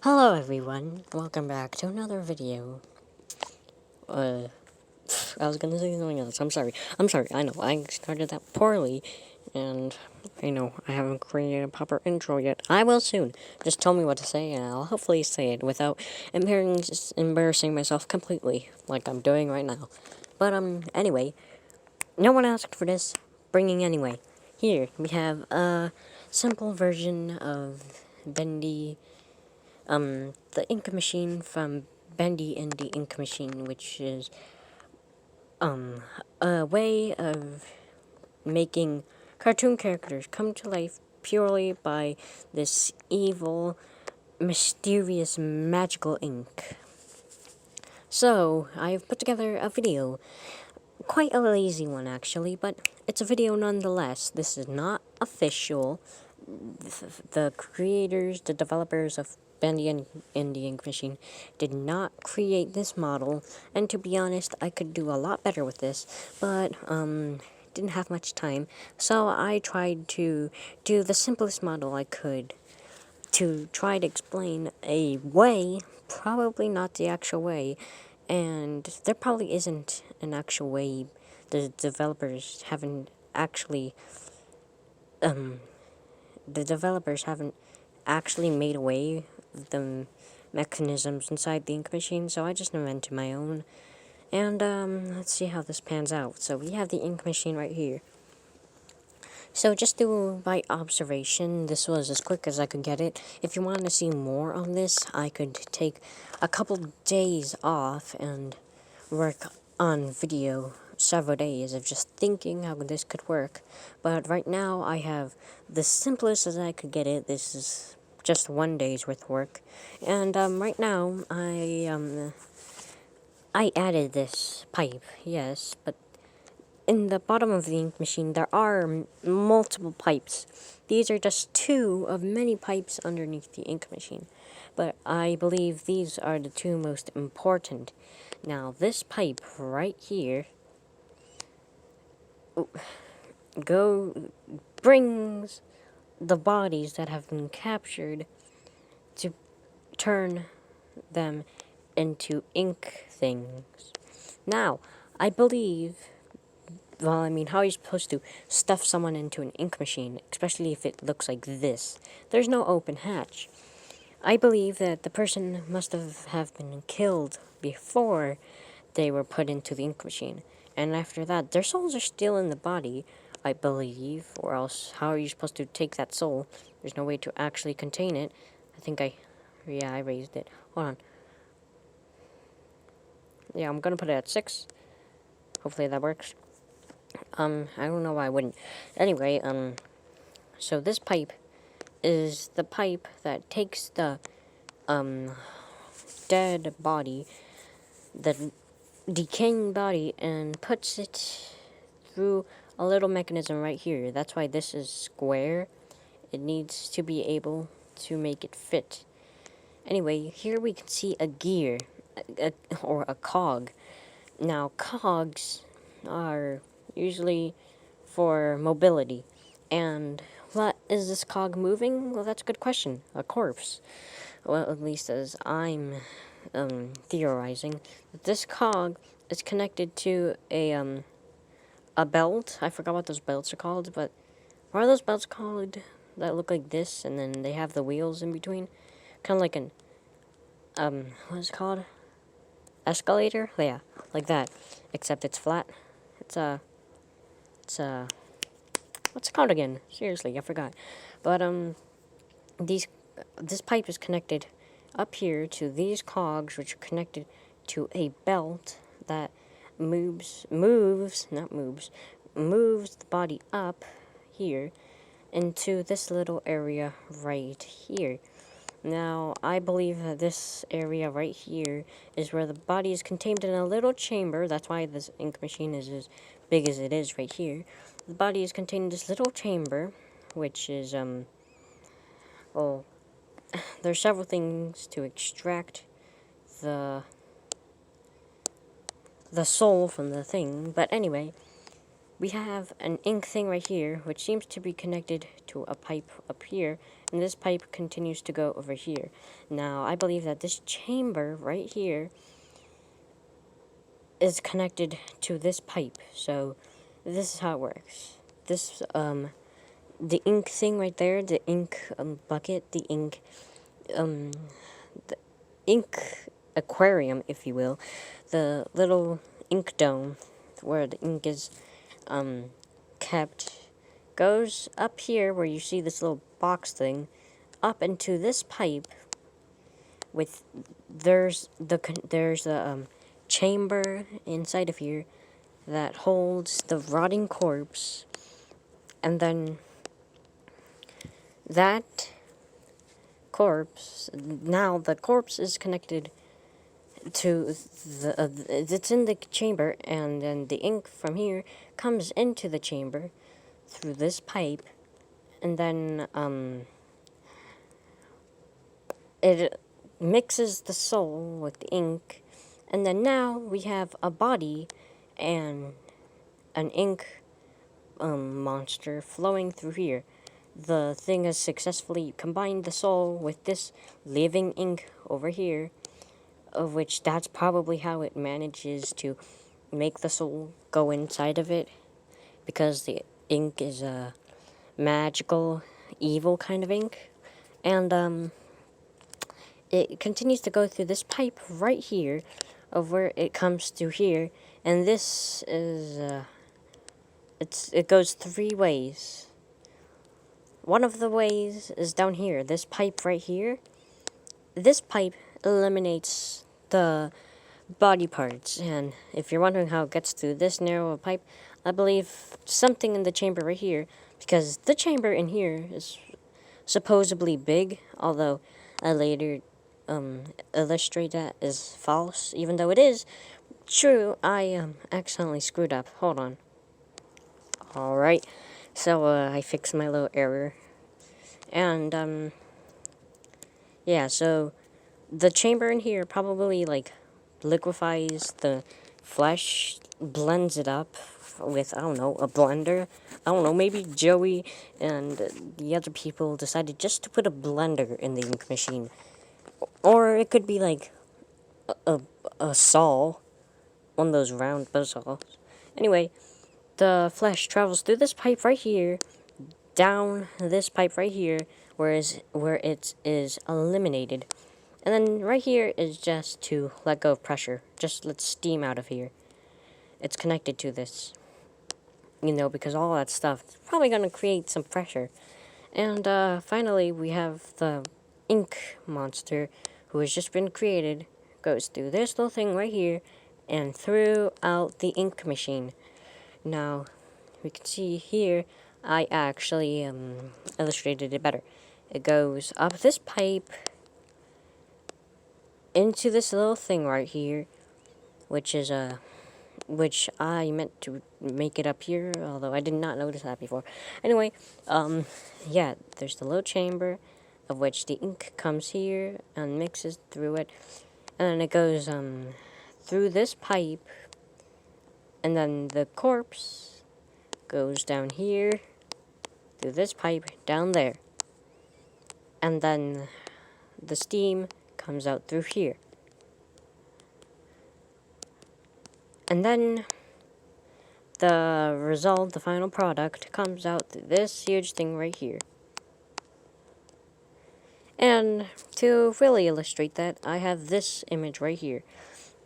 Hello everyone, welcome back to another video. I was gonna say something else, I'm sorry, I know, I started that poorly, and I know, I haven't created a proper intro yet. I will soon, just tell me what to say and I'll hopefully say it without embarrassing myself completely, like I'm doing right now. But anyway, no one asked for this, bringing anyway. Here, we have a simple version of Bendy, the ink machine from Bendy and the Ink Machine, which is a way of making cartoon characters come to life purely by this evil, mysterious, magical ink. So, I've put together a video, quite a lazy one actually, but it's a video nonetheless. This is not official. The creators, the developers of Bendy and the Ink Machine did not create this model, and to be honest, I could do a lot better with this, but, didn't have much time, so I tried to do the simplest model I could to try to explain a way, probably not the actual way, and there probably isn't an actual way. The developers haven't actually, the developers haven't actually made a way with the mechanisms inside the ink machine, so I just invented my own. And, let's see how this pans out. So we have the ink machine right here. So just do by observation, this was as quick as I could get it. If you want to see more on this, I could take a couple days off and work on video several days of just thinking how this could work. But right now I have the simplest as I could get it. This is just one day's worth of work. And right now I added this pipe, yes, but in the bottom of the ink machine, there are multiple pipes. These are just two of many pipes underneath the ink machine, but I believe these are the two most important. Now, this pipe right here brings the bodies that have been captured to turn them into ink things. Now, I believe, well, I mean, how are you supposed to stuff someone into an ink machine, especially if it looks like this? There's no open hatch. I believe that the person must have been killed before they were put into the ink machine. And after that, their souls are still in the body, I believe, or else how are you supposed to take that soul? There's no way to actually contain it. Yeah, I raised it. Hold on. Yeah, I'm gonna put it at 6. Hopefully that works. I don't know why I wouldn't. Anyway, so this pipe is the pipe that takes the, dead body, the decaying body, and puts it through a little mechanism right here. That's why this is square. It needs to be able to make it fit. Anyway, here we can see a gear, or a cog. Now, cogs are usually for mobility. And what is this cog moving? Well, that's a good question. A corpse. Well, at least as I'm theorizing, that this cog is connected to a belt. I forgot what those belts are called, but what are those belts called that look like this, and then they have the wheels in between? Kind of like an, what is it called? Escalator? Yeah, like that. Except it's flat. It's what's it called again? Seriously, I forgot. But, this pipe is connected up here to these cogs, which are connected to a belt that moves the body up here into this little area right here. Now, I believe that this area right here is where the body is contained in a little chamber. That's why this ink machine is as big as it is right here. The body is contained in this little chamber, which is, well, there's several things to extract the soul from the thing. But anyway, we have an ink thing right here, which seems to be connected to a pipe up here, and this pipe continues to go over here. Now, I believe that this chamber right here is connected to this pipe, so this is how it works. This, the ink thing right there, the ink bucket, um, the ink aquarium, if you will, the little ink dome where the ink is kept, goes up here where you see this little box thing, up into this pipe. With there's the chamber inside of here that holds the rotting corpse, and then that corpse, now the corpse is connected to it's in the chamber, and then the ink from here comes into the chamber through this pipe, and then it mixes the soul with the ink, and then now we have a body and an ink monster flowing through here. The thing has successfully combined the soul with this living ink over here, of which that's probably how it manages to make the soul go inside of it, because the ink is a magical, evil kind of ink. And it continues to go through this pipe right here, of where it comes through here, and this is, it goes 3 ways. One of the ways is down here, this pipe right here. This pipe eliminates the body parts, and if you're wondering how it gets through this narrow pipe, I believe something in the chamber right here, because the chamber in here is supposedly big, although I later illustrate that as false, even though it is true. I accidentally screwed up. Hold on. Alright, so I fixed my little error, and yeah, so the chamber in here probably like liquefies the flesh, blends it up with, I don't know, a blender. I don't know, maybe Joey and the other people decided just to put a blender in the ink machine. Or it could be like a saw, one of those round buzzsaws. Anyway, the flesh travels through this pipe right here, down this pipe right here, where it is eliminated. And then right here is just to let go of pressure. Just let steam out of here. It's connected to this. You know, because all that stuff is probably going to create some pressure. And finally, we have the ink monster, who has just been created, goes through this little thing right here, and through out the ink machine. Now, we can see here, I actually illustrated it better. It goes up this pipe, into this little thing right here, which is which I meant to make it up here, although I did not notice that before. Anyway, yeah, there's the little chamber, of which the ink comes here and mixes through it, and then it goes through this pipe, and then the corpse goes down here through this pipe down there, and then the steam comes out through here. And then the result, the final product, comes out through this huge thing right here. And to really illustrate that, I have this image right here.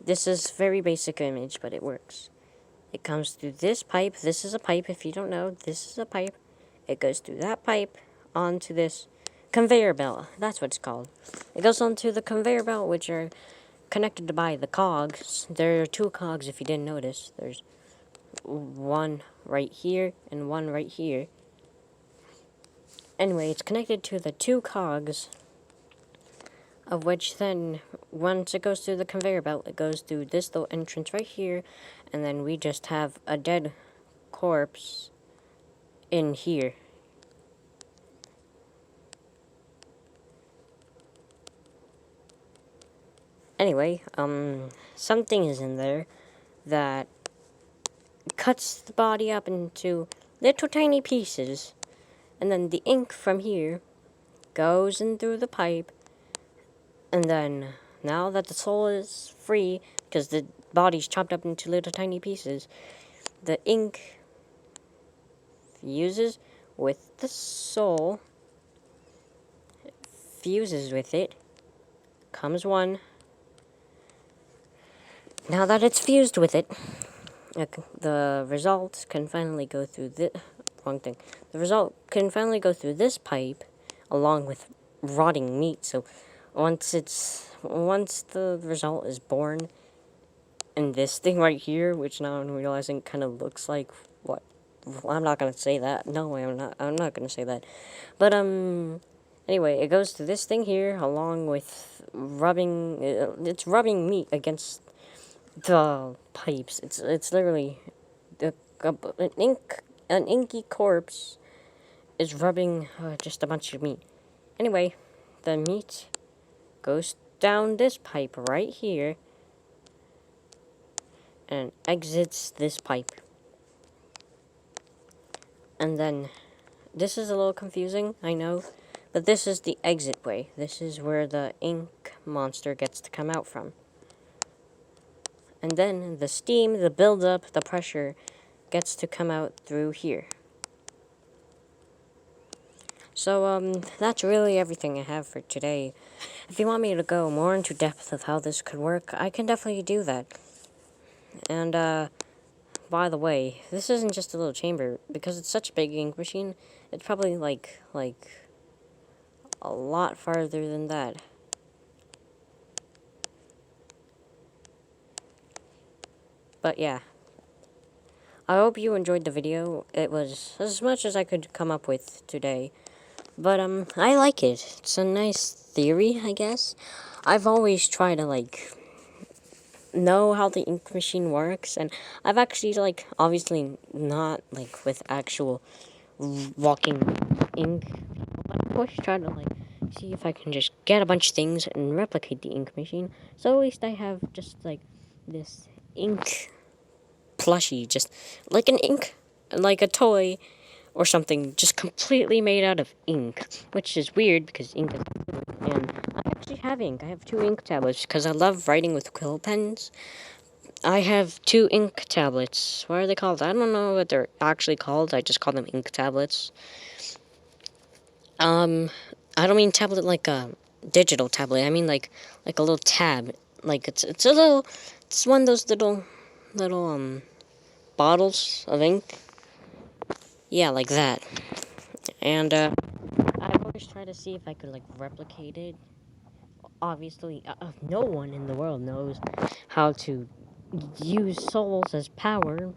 This is a very basic image, but it works. It comes through this pipe. This is a pipe, if you don't know. This is a pipe. It goes through that pipe onto this conveyor belt. That's what it's called. It goes onto the conveyor belt, which are connected by the cogs. There are 2 cogs, if you didn't notice. There's one right here and one right here. Anyway, it's connected to the 2 cogs, of which then, once it goes through the conveyor belt, it goes through this little entrance right here, and then we just have a dead corpse in here. Anyway, something is in there that cuts the body up into little tiny pieces, and then the ink from here goes in through the pipe, and then now that the soul is free, because the body's chopped up into little tiny pieces, the ink fuses with the soul, fuses with it, comes one. Now that it's fused with it, the result can finally go through the wrong thing. The result can finally go through this pipe, along with rotting meat. So once the result is born, and this thing right here, which now I'm realizing kind of looks like what? Well, I'm not gonna say that. No, I'm not. I'm not gonna say that. But anyway, it goes to this thing here, along with rubbing. It's rubbing meat against the pipes. It's literally an inky corpse is rubbing just a bunch of meat. Anyway, the meat goes down this pipe right here and exits this pipe. And then this is a little confusing, I know, but this is the exit way. This is where the ink monster gets to come out from. And then the steam, the buildup, the pressure gets to come out through here. So, that's really everything I have for today. If you want me to go more into depth of how this could work, I can definitely do that. And, by the way, this isn't just a little chamber. Because it's such a big ink machine, it's probably, like, a lot farther than that. But, yeah. I hope you enjoyed the video. It was as much as I could come up with today. But, I like it. It's a nice theory, I guess. I've always tried to, know how the ink machine works, and I've actually, obviously not, with actual walking ink, but I've always tried to, see if I can just get a bunch of things and replicate the ink machine, so at least I have just, this ink plushie, just, like an ink, like a toy, or something, just completely made out of ink, which is weird, because ink is and I actually have ink. I have 2 ink tablets, because I love writing with quill pens. I have 2 ink tablets. What are they called? I don't know what they're actually called. I just call them ink tablets. I don't mean tablet like a digital tablet. I mean like a little tab. Like it's a little, it's one of those little bottles of ink. Yeah, like that. And I've always tried to see if I could replicate it. Obviously, no one in the world knows how to use souls as power,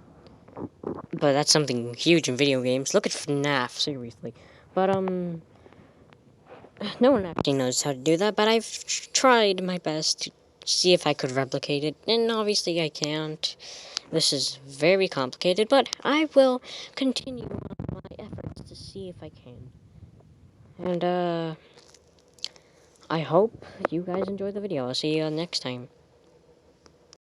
but that's something huge in video games. Look at FNAF, seriously. But no one actually knows how to do that, but I've tried my best to see if I could replicate it, and obviously I can't. This is very complicated, but I will continue on my efforts to see if I can. And I hope you guys enjoyed the video. I'll see you next time.